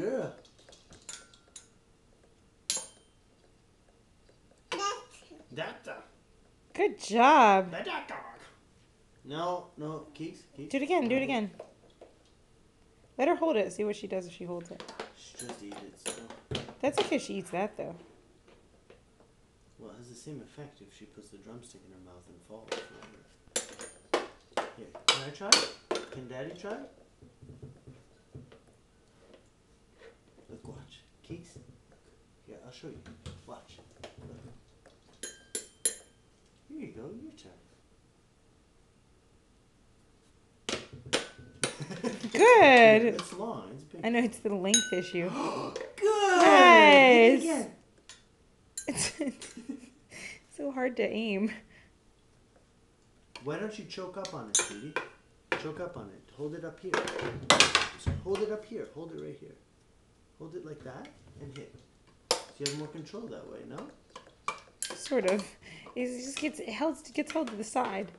girl. Data. Good job. The dog. No, no, Keeks. Do it again. Do it again. Let her hold it. See what she does if she holds it. She just eat it still. That's okay. She eats that though. Well, it has the same effect if she puts the drumstick in her mouth and falls. Here, can I try it? Can Daddy try it? Look, watch. Keeks. Here, I'll show you. Watch. Look. Here you go. Your turn. Good. It's long. It's big. I know it's the length issue. Good. Nice. Do it again. It's so hard to aim. Why don't you choke up on it, sweetie? Choke up on it. Hold it up here. So hold it up here. Hold it right here. Hold it like that and hit. So you have more control that way, no? Sort of. It just gets held to the side.